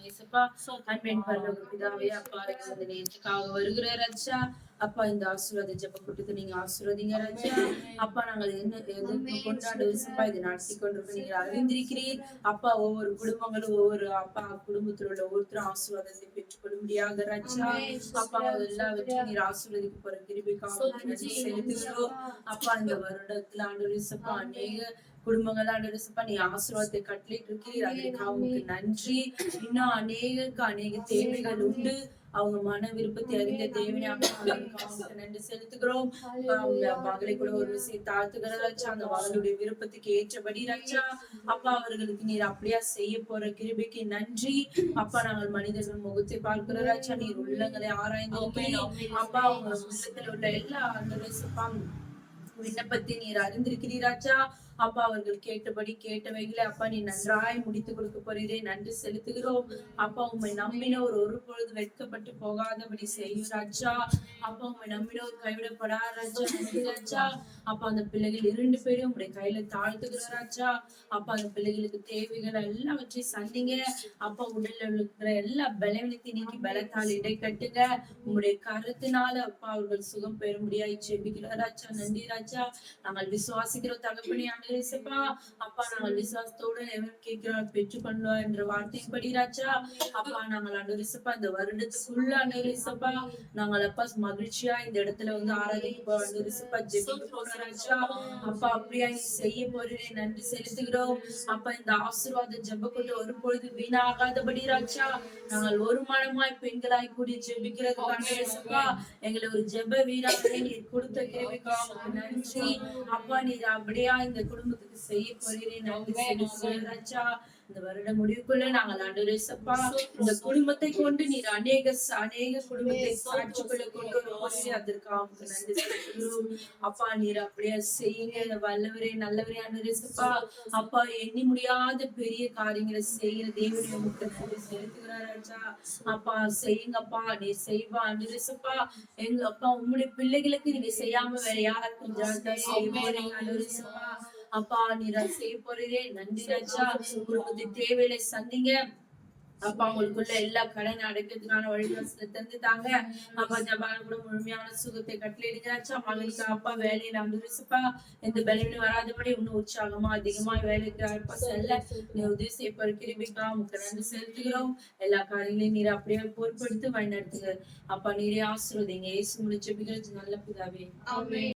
ஏசப்பா அன்பின் பரலோக பிதாவே அப்பா இந்த நேரத்துக்காக வருகிற ராஜா அப்பா இந்த ஆசீர்வாத ஜெப கூட்டத்தை நீங்க ஆசீர்வதிங்க ராஜா. அப்பா நாங்கள் என்ன கொண்டாடு ஏசப்பா இதை நடத்தி கொண்டிருக்க நீங்க அறிந்திருக்கிறீர் அப்பா. ஒவ்வொரு குடும்பங்களும் ஒவ்வொரு அப்பா குடும்பத்தில் உள்ள ஒவ்வொருத்தரும் ஆசீர்வாதத்தை பெற்றுக்கொள்ளும்படியாக ராஜா. அப்பா எல்லாவற்றையும் நீர் ஆசீர்வதிக்க போற கிருபைக்காக நன்றி செலுத்துகிறோம் அப்பா. இந்த வருடத்துல ஆண்டவரே ஏசப்பா அநேக குடும்பங்கள் ஆண்டவரே ஏசப்பா நீ ஆசீர்வாதத்தை கட்டளையிட்டு இருக்கிறீர், அதற்காக உங்களுக்கு நன்றி. இன்னும் அநேக தேவைகள் உண்டு. அவங்க மன விருப்பத்தை அறிந்த தேவையான நன்றி செலுத்துகிறோம். அவங்க மகளை கூட ஒரு விஷயம் தாழ்த்துகிற ராஜா, அந்த மகளுடைய விருப்பத்துக்கு ஏற்றபடி ராஜா அப்பா அவர்களுக்கு நீர் அப்படியா செய்ய போற கிருபைக்கு நன்றி அப்பா. நாங்கள் மனிதர்கள் முகத்தை பார்க்கிற ராஜா, நீர் உள்ளங்களை ஆராய்ந்து அப்பா அவங்க உள்ளத்துல உள்ள எல்லா அந்த விண்ணப்பத்தை நீர் அறிந்திருக்கிறீராச்சா அப்பா. அவர்கள் கேட்டபடி கேட்டவைகளை அப்பா நீ நன்றாய் முடித்து கொடுக்க போறீரே, நன்றி செலுத்துகிறோம் அப்பா. உண்மை நம்பினோர் ஒரு பொழுது வெட்கப்பட்டு போகாதபடி செய்கிறாச்சா அப்பா. உண்மை நம்பினோர் கைவிடப்படாராச்சா அப்பா. அந்த பிள்ளைகள் 2 பேரும் உங்களுடைய கையில தாழ்த்துகிறாராச்சா அப்பா. அந்த பிள்ளைகளுக்கு தேவைகள் எல்லாவற்றையும் சந்திங்க அப்பா. உடல்ல இருக்கிற எல்லா பலவீனத்தை நீக்கி பலத்தால் இடை கட்டுங்க உங்களுடைய கருத்தினால அப்பா. அவர்கள் சுகம் பெற முடியாது ஜெபிக்கிறாராச்சா. நன்றி ராஜா. நாங்கள் விசுவாசிக்கிறோம் தகப்பனே ஆண்டவரே அப்பா. நாங்கள் விசுவாசத்தோடு எவன் கேட்கிறார் பெற்றுக்கொள்வார் என்ற வார்த்தைப்படி ராஜா அப்பா. நாங்கள் ஆண்டவரே இந்த வருடத்துக்குள்ள ஆண்டவரே நாங்கள் அப்பா மகிழ்ச்சியா இந்த இடத்துல வந்து ஆராதிக்க ஆண்டவரே ஜெபிக்க ராஜா அப்பா. அப்படியா நீ செய்ய போறீரே, நன்றி செலுத்துகிறோம் அப்பா. இந்த ஆசீர்வாத ஜெப கொண்டு ஒரு பொழுது வீணாகாதபடி ராஜா நாங்கள் ஒரு மனமாய் பெண்களாய் கூடி ஜெபிக்கிறது ஆண்டவரே எங்களை ஒரு ஜெப வீராக நீர் கொடுத்த கேள்விக்காக நன்றி அப்பா. நீர் அப்படியா இந்த குடும்பத்துக்கு செய்ய போறீரே, நன்றி செலுத்துகிறேன் ராஜா. இந்த வருட முடிவுக்குள்ள நாங்கள் ஆண்டவரே சப்பா இந்த குடும்பத்தை கொண்டு நீர் அநேக குடும்பத்தை சாட்சிக்குள்ள கொண்டு வருவோம், அதற்காக நன்றி செலுத்துகிறோம் அப்பா. நீர் அப்படியே செய்யுங்க வல்லவரே நல்லவரே ஆண்டவரே சப்பா அப்பா. எண்ணி முடியாத பெரிய காரியங்களை செய்கிற தேவனுடைய நமக்கு நன்றி செலுத்துகிறார் ராஜா அப்பா. செய்யுங்கப்பா, நீர் செய்வா ஆண்டவரே சப்பா. எங்க அப்பா உங்களுடைய பிள்ளைகளுக்கு நீங்க செய்யாம வேற யாருக்கும் செய்வீங்க ஆண்டவரே சப்பா அப்பா. நீரா செய்ய போறீரே, நன்றி ராஜா. குடும்பத்தின் தேவைகளை சந்திங்க அப்பா. அவங்களுக்குள்ள எல்லா கடன் அடைக்கிறதுக்கான வழிவாசலை தந்துட்டாங்க அப்பா. ஜபான கூட முழுமையான சுகத்தை கட்டளையிடுங்காச்சா மகளுக்கு அப்பா. வேலையில அனுரிசுப்பா எந்த பலவீனம் வராதபடி இன்னும் உற்சாகமா அதிகமா வேலைக்கு அப்பா செல்ல நீ உதவி செய்ய போற கிருபைக்கா உங்களுக்கு நன்றி செலுத்துகிறோம். எல்லா காரியங்களையும் நீர் அப்படியே பொறுப்படுத்தி வழிநடத்துங்க அப்பா. நீரே ஆசீர்வதிங்க. இயேசு முடிச்சு நல்ல பிதாவே.